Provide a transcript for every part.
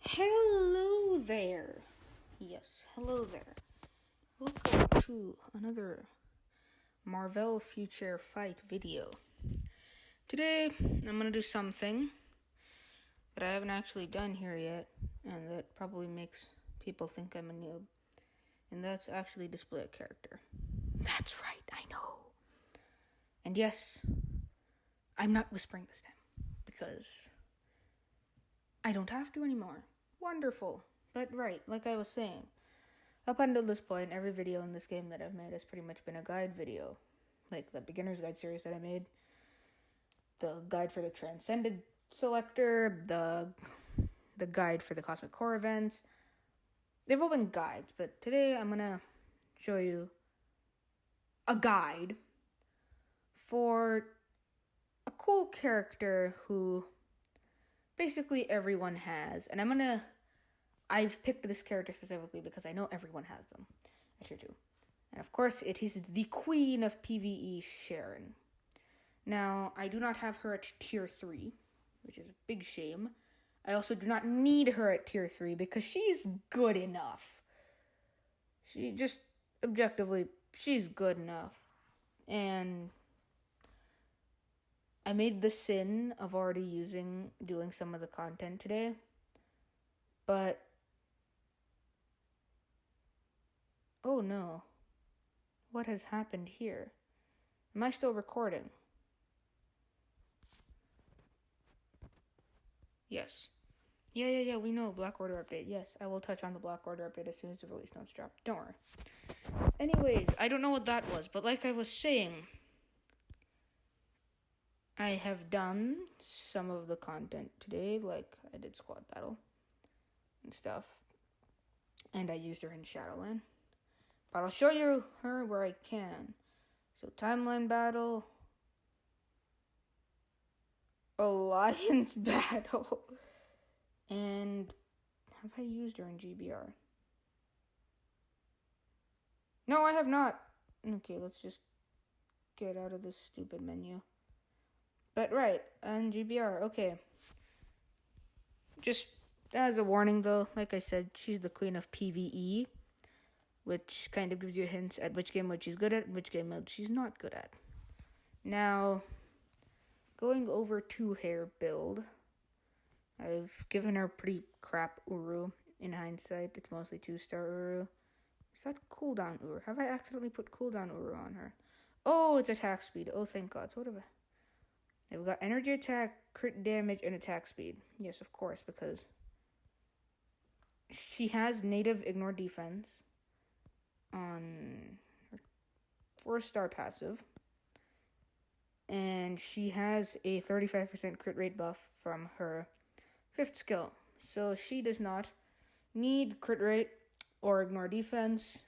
Hello there. Yes, hello there. Welcome to another Marvel Future Fight video. Today, I'm gonna do something that I haven't actually done here yet, and that probably makes people think I'm a noob. And that's actually display a character. That's right, I know. And yes, I'm not whispering this time, because I don't have to anymore. Wonderful. But right, like I was saying, up until this point, every video in this game that I've made has pretty much been a guide video. Like the beginner's guide series that I made, the guide for the Transcended Selector, the guide for the Cosmic Core events. They've all been guides, but today I'm gonna show you a guide for a cool character who basically everyone has. And I've picked this character specifically because I know everyone has them. I sure do. And of course, it is the queen of PVE, Sharon. Now, I do not have her at tier 3, which is a big shame. I also do not need her at tier 3 because she's good enough. She just, objectively, she's good enough. And I made the sin of already doing some of the content today. But oh no. What has happened here? Am I still recording? Yes. Yeah, we know. Black Order update. Yes, I will touch on the Black Order update as soon as the release notes drop. Don't worry. Anyways, I don't know what that was, but like I was saying, I have done some of the content today, like I did squad battle and stuff, and I used her in Shadowland. But I'll show you her where I can. So, timeline battle, alliance battle, and have I used her in GBR? No, I have not. Okay, let's just get out of this stupid menu. But right, and GBR, okay. Just as a warning though, like I said, she's the queen of PVE, which kind of gives you hints at which game mode she's good at and which game mode she's not good at. Now, going over to her build, I've given her pretty crap Uru. In hindsight, it's mostly 2-star Uru. Is that cooldown Uru? Have I accidentally put cooldown Uru on her? Oh, it's attack speed. Oh, thank God. So what have I... We've got energy attack, crit damage, and attack speed. Yes, of course, because she has native ignore defense on her 4-star passive. And she has a 35% crit rate buff from her 5th skill. So she does not need crit rate or ignore defense.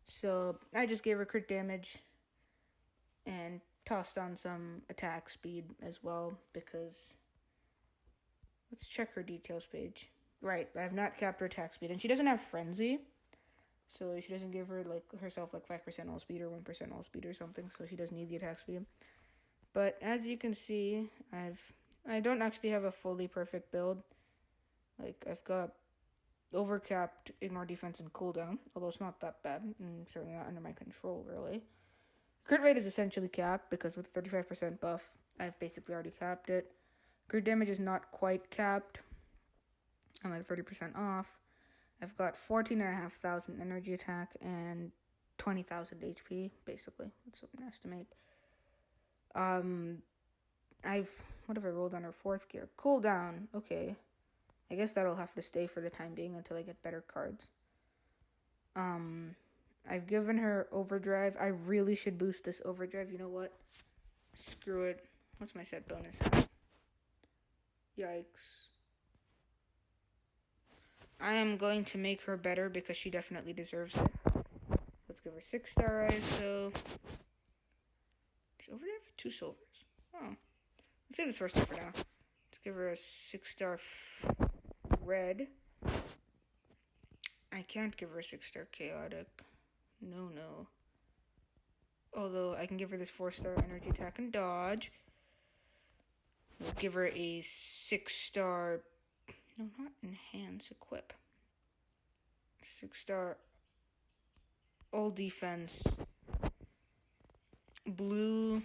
So I just gave her crit damage and tossed on some attack speed as well because let's check her details page. Right, I have not capped her attack speed, and she doesn't have frenzy, so she doesn't give her herself 5% all speed or 1% all speed or something, so she doesn't need the attack speed. But as you can see, I don't actually have a fully perfect build. I've got overcapped ignore defense and cooldown, although it's not that bad, and certainly not under my control really. Crit rate is essentially capped because with 35% buff, I've basically already capped it. Crit damage is not quite capped. I'm 30% off. I've got 14,500 energy attack and 20,000 HP, basically. That's an estimate. What have I rolled on her 4th gear? Cooldown. Okay. I guess that'll have to stay for the time being until I get better cards. I've given her overdrive. I really should boost this overdrive. You know what? Screw it. What's my set bonus? Yikes. I am going to make her better because she definitely deserves it. Let's give her 6-star ISO. Is overdrive 2 silvers? Oh. Let's do this first for now. Let's give her a 6-star red. I can't give her a 6-star chaotic. No. Although I can give her this 4-star energy attack and dodge. We'll give her a 6-star No, not enhance, equip. 6-star. All defense. Blue.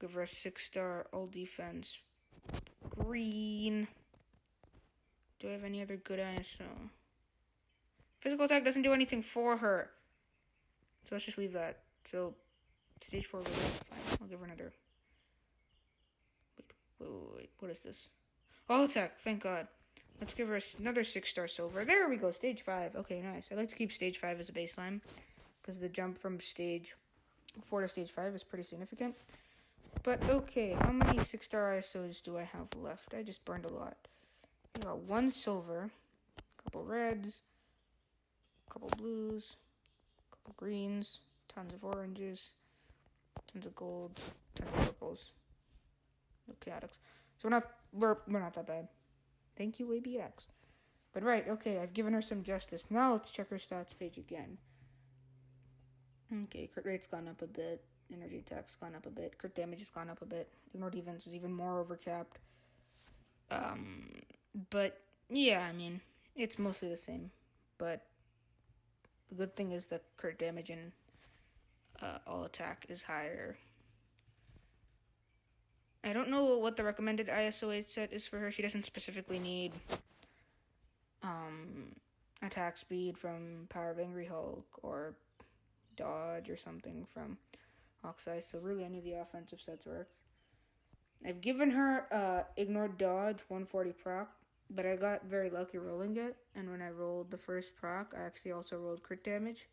Give her a 6-star. All defense. Green. Do I have any other good ISO? Physical attack doesn't do anything for her. So let's just leave that. So, stage 4 goes fine. I'll give her another. Wait. What is this? All attack, thank God. Let's give her another 6-star silver. There we go, stage 5. Okay, nice. I like to keep stage 5 as a baseline, because the jump from stage 4 to stage 5 is pretty significant. But okay, how many 6-star ISOs do I have left? I just burned a lot. I got 1 silver, a couple reds, a couple blues, a couple greens, tons of oranges, tons of golds, tons of purples. No chaotics. So we're not that bad. Thank you, ABX. But right, okay, I've given her some justice. Now let's check her stats page again. Okay, crit rate's gone up a bit. Energy attack's gone up a bit. Crit damage has gone up a bit. Ignore defense is even more overcapped. But yeah, I mean, it's mostly the same. But the good thing is that crit damage and all attack is higher. I don't know what the recommended ISO 8 set is for her. She doesn't specifically need attack speed from Power of Angry Hulk or dodge or something from Oxeye, so really any of the offensive sets works. I've given her Ignore Dodge 140 proc, but I got very lucky rolling it, and when I rolled the first proc, I actually also rolled crit damage.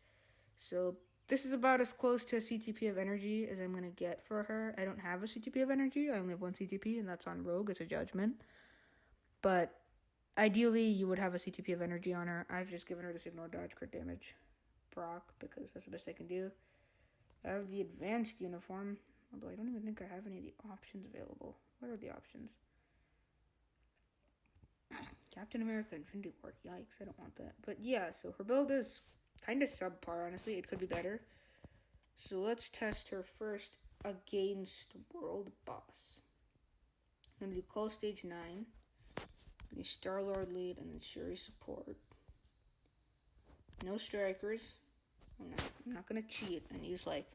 So this is about as close to a CTP of energy as I'm going to get for her. I don't have a CTP of energy. I only have 1 CTP, and that's on Rogue. It's a judgment. But ideally, you would have a CTP of energy on her. I've just given her this Ignore Dodge crit damage proc because that's the best I can do. I have the advanced uniform, although I don't even think I have any of the options available. What are the options? Captain America Infinity War. Yikes, I don't want that. But yeah, so her build is kind of subpar, honestly. It could be better. So let's test her first against World Boss. I'm going to do Call Stage 9. Star-Lord lead and then Shuri support. No strikers. I'm not going to cheat and use like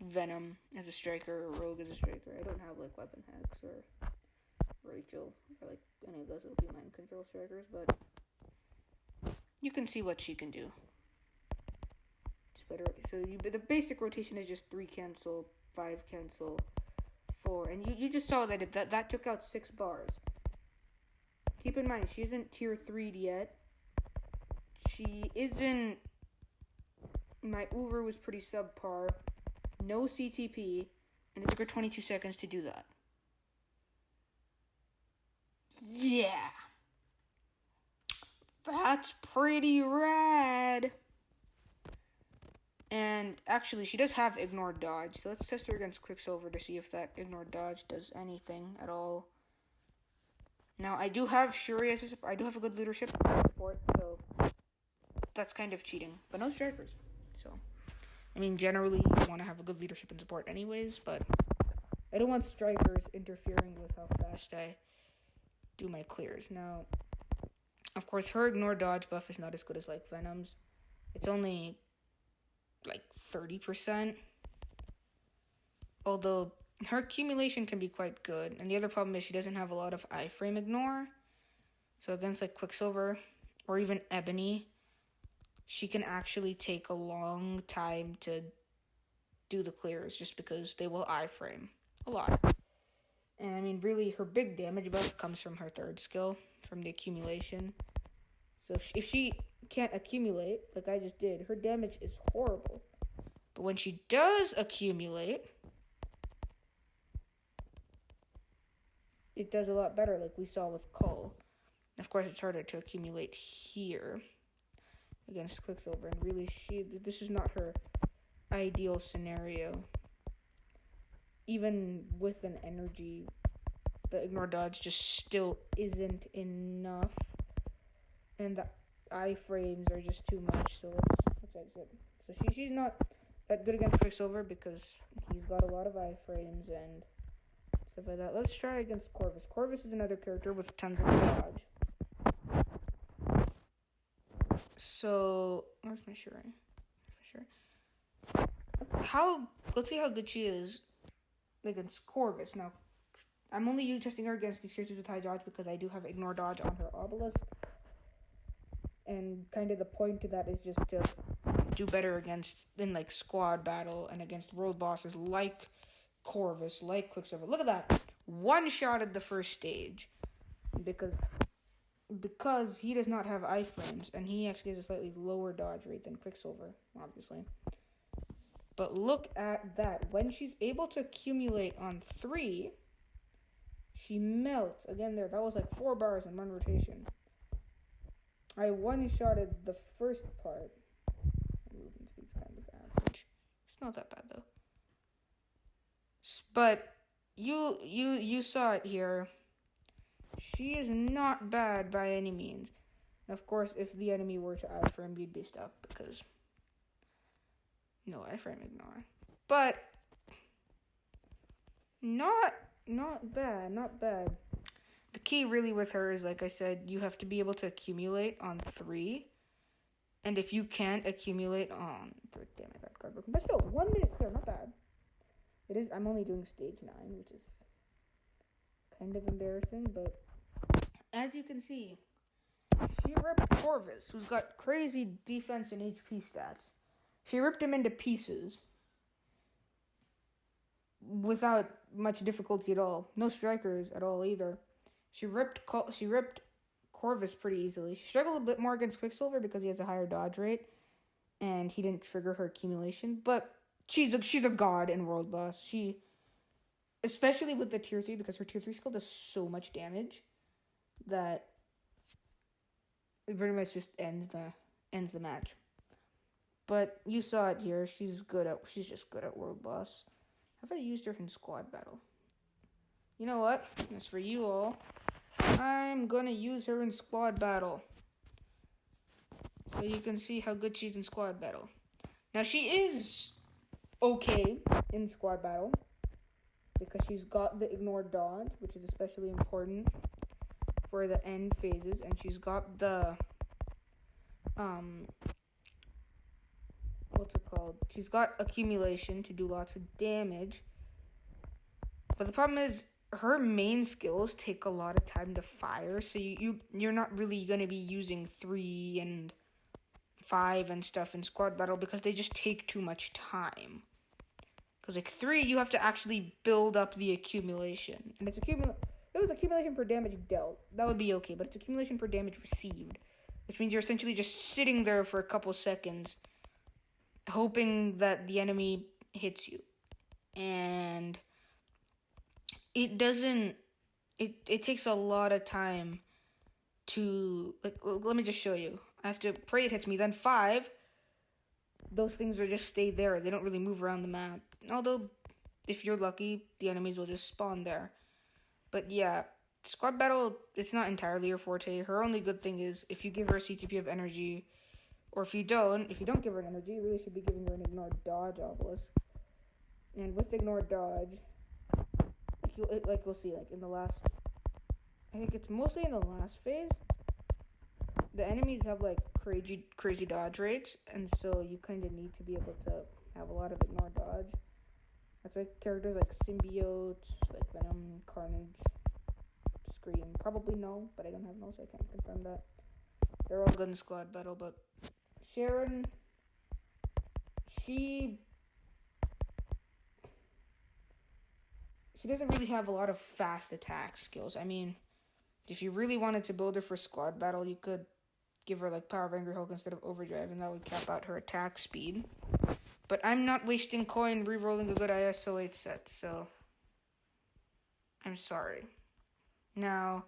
Venom as a striker or Rogue as a striker. I don't have like Weapon Hex or Rachel or like any of those OP mind control strikers, but you can see what she can do. Just let her. So the basic rotation is just 3 cancel, 5 cancel, 4, and you just saw that that took out 6 bars. Keep in mind she isn't tier 3'd yet. She isn't. My Uber was pretty subpar. No CTP, and it took her 22 seconds to do that. Yeah. That's pretty rad. And actually, she does have Ignore Dodge, so let's test her against Quicksilver to see if that Ignore Dodge does anything at all. Now, I do have Shuri as I do have a good leadership support, so that's kind of cheating, but no strikers. So, I mean, generally, you want to have a good leadership and support anyways, but I don't want strikers interfering with how fast I do my clears. Now, of course, her Ignore Dodge buff is not as good as, like, Venom's. It's only, like, 30%. Although, her accumulation can be quite good. And the other problem is she doesn't have a lot of iframe ignore. So against, like, Quicksilver or even Ebony, she can actually take a long time to do the clears just because they will iframe a lot. And, I mean, really, her big damage buff comes from her third skill, from the accumulation. So if she can't accumulate, like I just did, her damage is horrible. But when she does accumulate, it does a lot better, like we saw with Cull. Of course, it's harder to accumulate here against Quicksilver. And really, this is not her ideal scenario. Even with an energy, the Ignore Dodge just still isn't enough. And the iframes are just too much, so let's exit. So she's not that good against Quicksilver because he's got a lot of iframes, and it's stuff like that. Let's try against Corvus. Corvus is another character with tons of dodge. So, where's my Sharon? Let's see how good she is against Corvus. Now, I'm only testing her against these characters with high dodge because I do have ignore dodge on her obelisk. And kind of the point to that is just to do better in like squad battle and against world bosses like Corvus, like Quicksilver. Look at that. One-shotted the first stage. Because he does not have iframes, and he actually has a slightly lower dodge rate than Quicksilver, obviously. But look at that. When she's able to accumulate on 3, she melts. Again there, that was like 4 bars in one rotation. I one-shotted the first part. Movement speed's kind of average. It's not that bad though. But you saw it here. She is not bad by any means. Of course, if the enemy were to iframe, you'd be stuck because no iframe ignore. But not bad. The key really with her is, like I said, you have to be able to accumulate on 3. And if you can't accumulate on... Damn, I got card broken. But still, 1 minute clear, not bad. It is. I'm only doing stage 9, which is kind of embarrassing, but as you can see, she ripped Corvus, who's got crazy defense and HP stats. She ripped him into pieces without much difficulty at all. No strikers at all either. She ripped Corvus pretty easily. She struggled a bit more against Quicksilver because he has a higher dodge rate, and he didn't trigger her accumulation. But she's a god in World Boss. She, especially with the tier 3, because her tier 3 skill does so much damage that it pretty much just ends the match. But you saw it here. She's just good at World Boss. Have I used her in squad battle? You know what? As for you all, I'm gonna use her in squad battle, so you can see how good she's in squad battle. Now she is okay in squad battle because she's got the ignore dodge, which is especially important for the end phases, and she's got the what's it called? She's got accumulation to do lots of damage. But the problem is her main skills take a lot of time to fire, so you're not really gonna be using 3 and 5 and stuff in squad battle because they just take too much time. Because like 3, you have to actually build up the accumulation, and it was accumulation per damage dealt. That would be okay, but it's accumulation per damage received, which means you're essentially just sitting there for a couple seconds, hoping that the enemy hits you, and it takes a lot of time to, like, let me just show you. I have to pray it hits me, then 5, those things are just stay there. They don't really move around the map. Although, if you're lucky, the enemies will just spawn there. But yeah, squad battle, it's not entirely her forte. Her only good thing is if you give her a CTP of energy, or if you don't give her an energy, you really should be giving her an ignore dodge obelisk. And with ignore dodge, like you'll see, like in the last, I think it's mostly in the last phase, the enemies have like crazy dodge rates, and so you kind of need to be able to have a lot of ignore dodge. That's why characters like Symbiote, like Venom, Carnage, Scream, probably no, but I don't have no, so I can't confirm that. They're all good in squad battle, but Sharon, she doesn't really have a lot of fast attack skills. I mean, if you really wanted to build her for squad battle, you could give her like Power of Angry Hulk instead of Overdrive, and that would cap out her attack speed. But I'm not wasting coin re-rolling a good ISO 8 set, so I'm sorry. Now,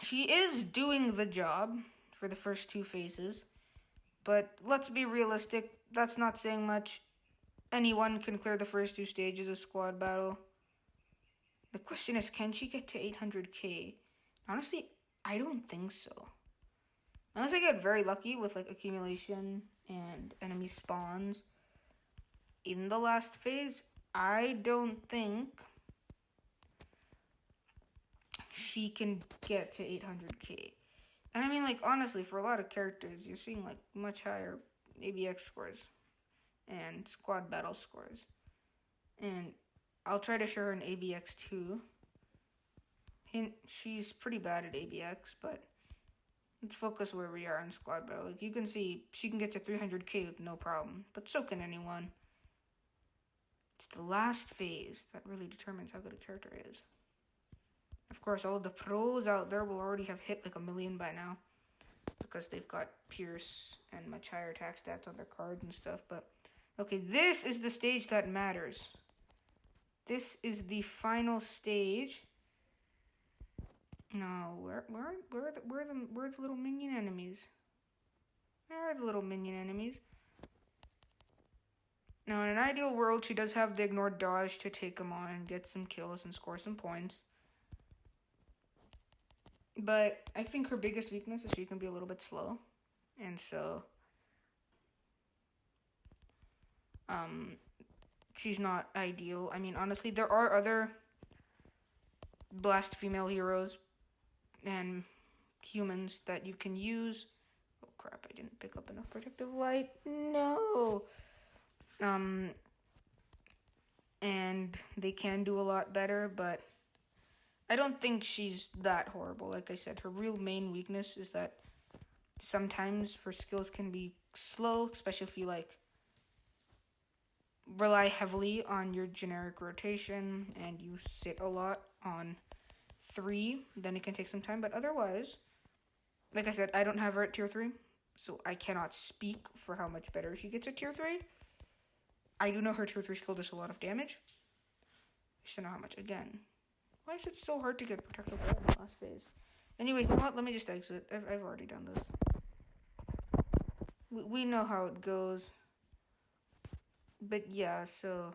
she is doing the job for the first 2 phases, but let's be realistic, that's not saying much. Anyone can clear the first 2 stages of squad battle. The question is, can she get to 800k? Honestly, I don't think so. Unless I get very lucky with like accumulation and enemy spawns in the last phase, I don't think she can get to 800k. And I mean, like, honestly, for a lot of characters, you're seeing, like, much higher ABX scores and squad battle scores. And I'll try to show her an ABX too. Hint, she's pretty bad at ABX, but let's focus where we are in squad battle. Like, you can see, she can get to 300k with no problem, but so can anyone. It's the last phase that really determines how good a character is. Of course, all of the pros out there will already have hit like 1 million by now, because they've got Pierce and much higher attack stats on their cards and stuff. But okay, this is the stage that matters. This is the final stage. No, where are the little minion enemies? Where are the little minion enemies? Now, in an ideal world, she does have the ignored dodge to take them on and get some kills and score some points. But I think her biggest weakness is she can be a little bit slow. And so she's not ideal. I mean, honestly, there are other blast female heroes and humans that you can use. Oh crap, I didn't pick up enough protective light. No. And they can do a lot better, but I don't think she's that horrible. Like I said, her real main weakness is that sometimes her skills can be slow, especially if you like rely heavily on your generic rotation and you sit a lot on 3, then it can take some time. But otherwise, like I said, I don't have her at tier 3, so I cannot speak for how much better she gets at tier 3. I do know her tier 3 skill does a lot of damage. I just don't know how much. Again, why is it so hard to get protective light in the last phase? Anyway, you know what? Let me just exit. I've already done this. We know how it goes. But yeah, so...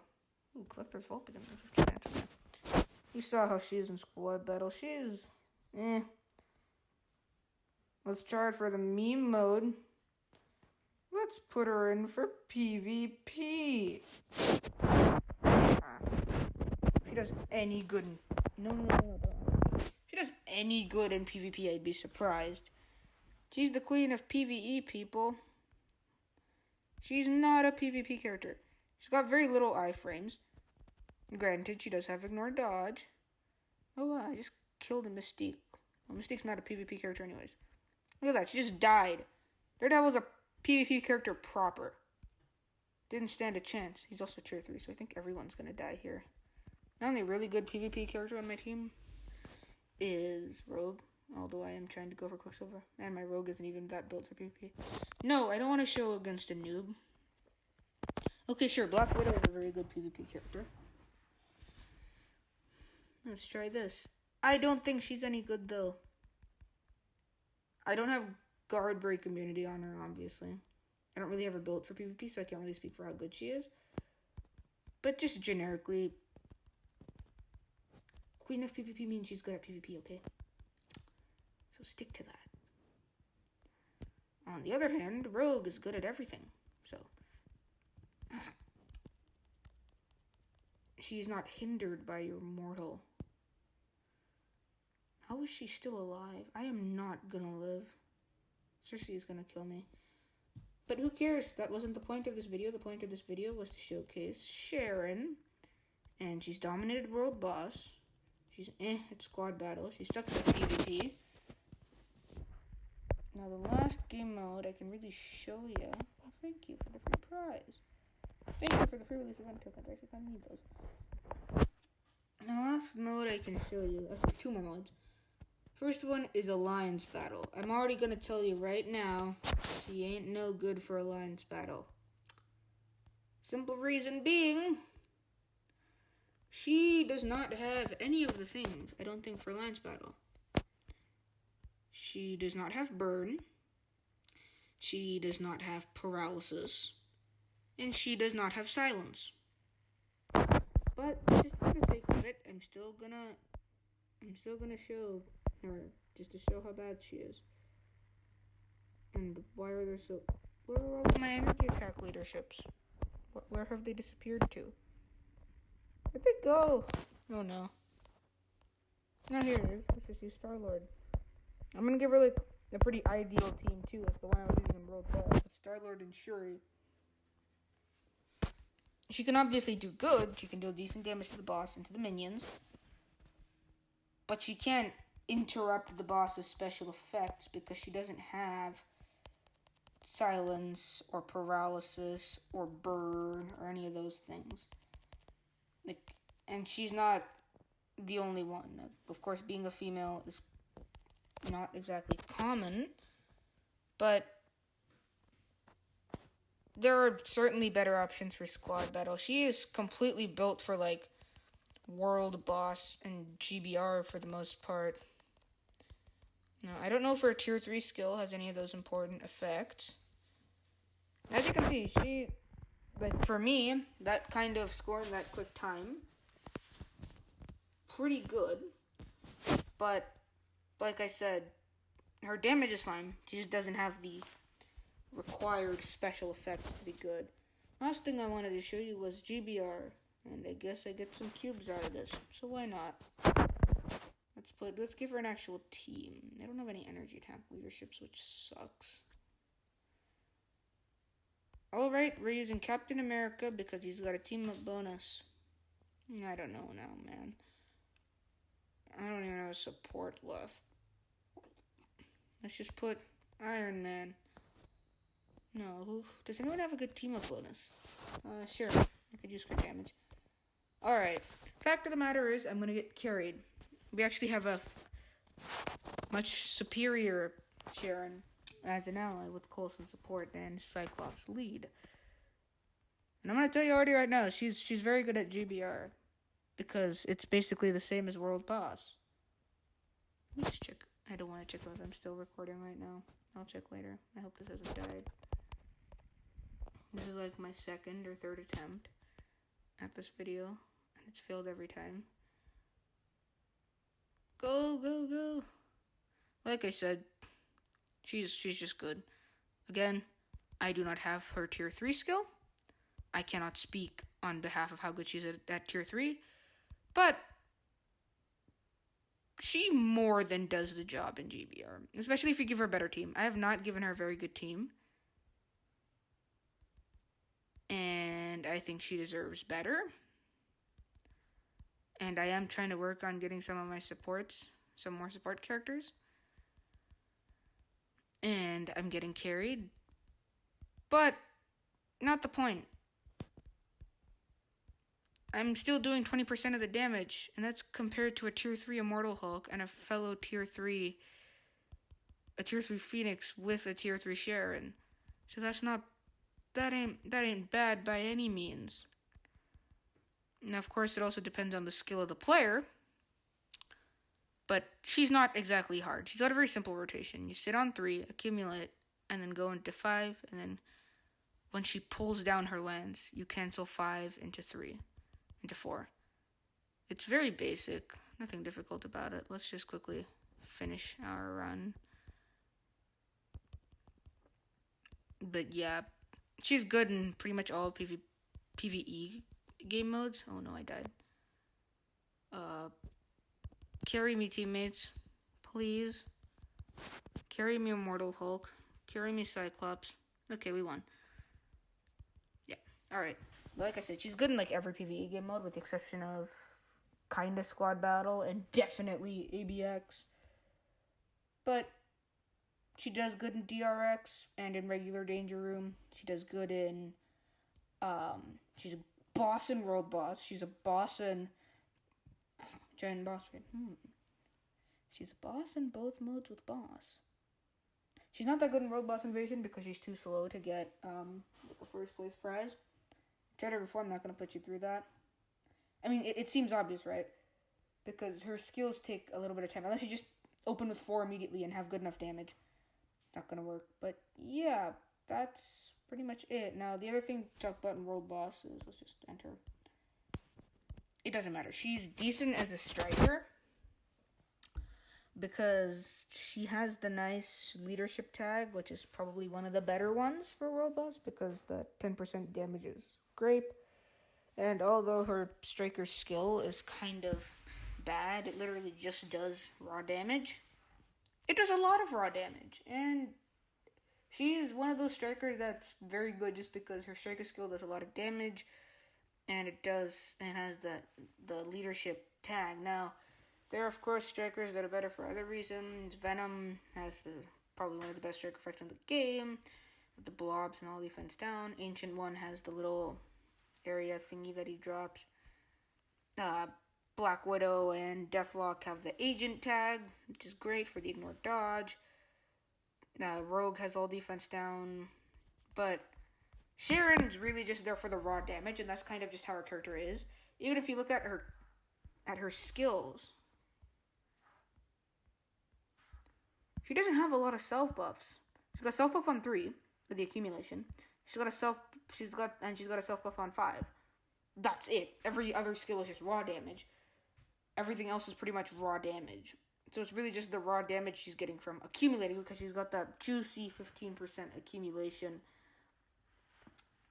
Ooh, Collector's Vault begins in 15 minutes. You saw how she is in squad battle. She is... Let's try it for the meme mode. Let's put her in for PvP. If she does any good in... No. If she does any good in PvP, I'd be surprised. She's the queen of PvE, people. She's not a PvP character. She's got very little iframes. Granted, she does have ignored dodge. Oh wow, I just killed a Mystique. Well, Mystique's not a PvP character anyways. Look at that, she just died. Daredevil's a PvP character proper. Didn't stand a chance. He's also tier 3, so I think everyone's gonna die here. The only really good PvP character on my team is Rogue. Although I am trying to go for Quicksilver. And my Rogue isn't even that built for PvP. No, I don't want to show against a noob. Okay, sure, Black Widow is a very good PvP character. Let's try this. I don't think she's any good, though. I don't have guard break immunity on her, obviously. I don't really have her built for PvP, so I can't really speak for how good she is. But just generically, Queen of PvP means she's good at PvP, okay? So stick to that. On the other hand, Rogue is good at everything, so... She's not hindered by your mortal. How is she still alive? I am not gonna live. Cersei is gonna kill me. But who cares? That wasn't the point of this video. The point of this video was to showcase Sharon. And she's dominated world boss. She's at squad battle. She sucks at PvP. Now the last game mode I can really show you. Oh, thank you for the free prize. Thank you for the free release event tokens. I actually kind of need those. The last mode I can show you. Actually, 2 more modes. First one is Alliance Battle. I'm already going to tell you right now, she ain't no good for Alliance Battle. Simple reason being, she does not have any of the things, I don't think, for Alliance Battle. She does not have Burn. She does not have Paralysis. And she does not have Silence. But just for the sake of it, I'm still gonna show her, just to show how bad she is. And why are there so... Where are all my energy attack leaderships? Where have they disappeared to? Where'd they go? Oh no. No, here it is. Let's just use Star-Lord. I'm gonna give her like a pretty ideal team too, like the one I was using in World Boss with Star-Lord and Shuri. She can obviously do good. She can deal decent damage to the boss and to the minions. But she can't interrupt the boss's special effects because she doesn't have silence or paralysis or burn or any of those things. Like, and she's not the only one. Of course, being a female is not exactly common, but there are certainly better options for squad battle. She is completely built for like world boss and GBR for the most part. Now, I don't know if her tier 3 skill has any of those important effects. As you can see, she, like, for me, that kind of score in that quick time, pretty good. But, like I said, her damage is fine. She just doesn't have the required special effects to be good. Last thing I wanted to show you was GBR, and I guess I get some cubes out of this, so why not? Let's give her an actual team. They don't have any energy attack leaderships, which sucks. Alright, we're using Captain America because he's got a team up bonus. I don't know now, man. I don't even have support left. Let's just put Iron Man. No, does anyone have a good team up bonus? Sure. I could use crit damage. Alright. Fact of the matter is, I'm gonna get carried. We actually have a much superior Sharon as an ally with Coulson support and Cyclops lead. And I'm gonna tell you already right now, she's very good at GBR because it's basically the same as World Boss. Let me just check. I don't want to check if I'm still recording right now. I'll check later. I hope this hasn't died. This is like my second or third attempt at this video, and it's failed every time. Go, go, go. Like I said, she's just good. Again, I do not have her tier 3 skill. I cannot speak on behalf of how good she's at tier 3, but she more than does the job in GBR, especially if you give her a better team. I have not given her a very good team, and I think she deserves better. And I am trying to work on getting some of my supports, some more support characters. And I'm getting carried. But not the point. I'm still doing 20% of the damage, and that's compared to a tier 3 Immortal Hulk and a fellow tier 3 Phoenix with a tier 3 Sharon. So that ain't bad by any means. Now, of course, it also depends on the skill of the player, but she's not exactly hard. She's got a very simple rotation. You sit on 3, accumulate, and then go into 5, and then when she pulls down her lands, you cancel 5 into 3, into 4. It's very basic, nothing difficult about it. Let's just quickly finish our run. But yeah, she's good in pretty much all PVE game modes. Oh no, I died. Carry me, teammates. Please. Carry me, Immortal Hulk. Carry me, Cyclops. Okay, we won. Yeah, alright. Like I said, she's good in like every PvE game mode with the exception of kinda squad battle and definitely ABX. But she does good in DRX and in regular Danger Room. She does good in she's a boss in World Boss. She's a boss in Giant Boss Raid. She's a boss in both modes with Boss. She's not that good in World Boss Invasion because she's too slow to get the first place prize. Tried it before, I'm not going to put you through that. I mean, it seems obvious, right? Because her skills take a little bit of time. Unless you just open with 4 immediately and have good enough damage. Not going to work. But yeah, that's pretty much it. Now, the other thing to talk about in World Boss is, let's just enter. It doesn't matter. She's decent as a striker because she has the nice leadership tag, which is probably one of the better ones for World Boss because the 10% damage is great. And although her striker's skill is kind of bad, it literally just does raw damage. It does a lot of raw damage, and she's one of those strikers that's very good just because her striker skill does a lot of damage, and it has the leadership tag. Now, there are of course strikers that are better for other reasons. Venom has probably one of the best striker effects in the game, with the blobs and all defense down. Ancient One has the little area thingy that he drops. Black Widow and Deathlock have the agent tag, which is great for the ignore dodge. Rogue has all defense down, but Sharon's really just there for the raw damage, and that's kind of just how her character is. Even if you look at her skills, she doesn't have a lot of self buffs. She's got a self buff on 3 with the accumulation. She's got a self buff on 5. That's it. Every other skill is just raw damage. Everything else is pretty much raw damage. So it's really just the raw damage she's getting from accumulating, because she's got that juicy 15% accumulation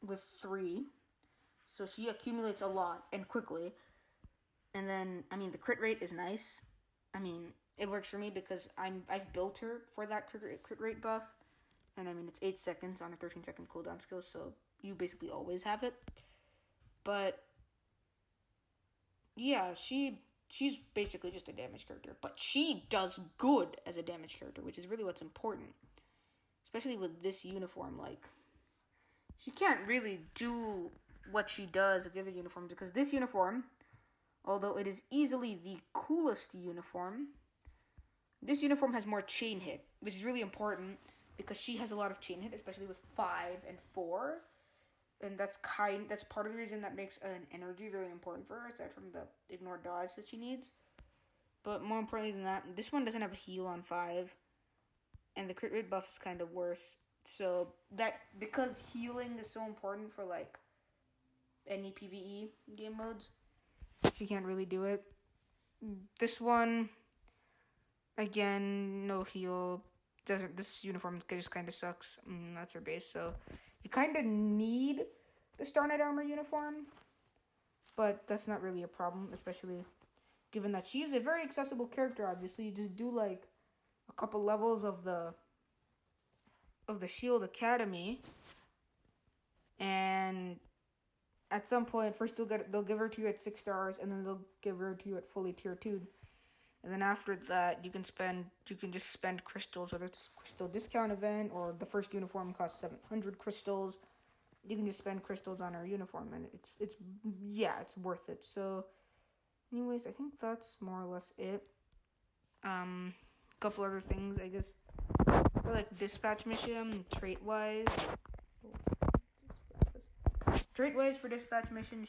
with 3. So she accumulates a lot and quickly. And then, the crit rate is nice. It works for me because I've built her for that crit rate buff. And it's 8 seconds on a 13-second cooldown skill, so you basically always have it. But yeah, she's basically just a damage character, but she does good as a damage character, which is really what's important. Especially with this uniform, she can't really do what she does with the other uniforms, because this uniform, although it is easily the coolest uniform, this uniform has more chain hit, which is really important, because she has a lot of chain hit, especially with 5 and 4. And that's part of the reason that makes an energy very important for her, aside from the ignore dodge that she needs. But more importantly than that, this one doesn't have a heal on 5, and the crit rate buff is kind of worse. So because healing is so important for any PVE game modes, she can't really do it. This one, again, no heal. This uniform just kind of sucks. That's her base, so you kind of need the Star Knight armor uniform, but that's not really a problem, especially given that she is a very accessible character. Obviously, you just do a couple levels of the Shield Academy, and at some point, first they'll give her to you at 6 stars, and then they'll give her to you at fully tier 2. And then after that, you can just spend crystals, whether it's a crystal discount event or the first uniform costs 700 crystals. You can just spend crystals on her uniform, and it's worth it. So, anyways, I think that's more or less it. A couple other things, I guess, for dispatch mission, trait-wise. Trait-wise for dispatch mission,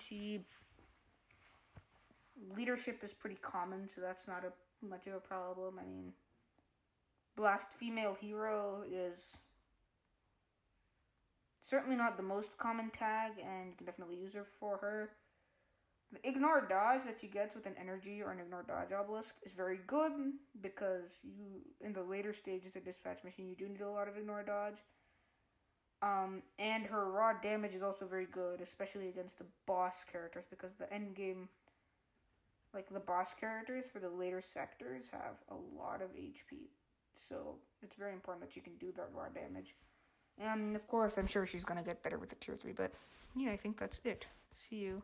leadership is pretty common, so that's not much of a problem. Blast female hero is certainly not the most common tag, and you can definitely use her for her. The ignore dodge that she gets with an energy or an ignore dodge obelisk is very good, because in the later stages of dispatch mission, you do need a lot of ignore dodge. And her raw damage is also very good, especially against the boss characters, because the end game, the boss characters for the later sectors have a lot of HP. So it's very important that you can do that raw damage. And of course, I'm sure she's going to get better with the tier 3, but yeah, I think that's it. See you.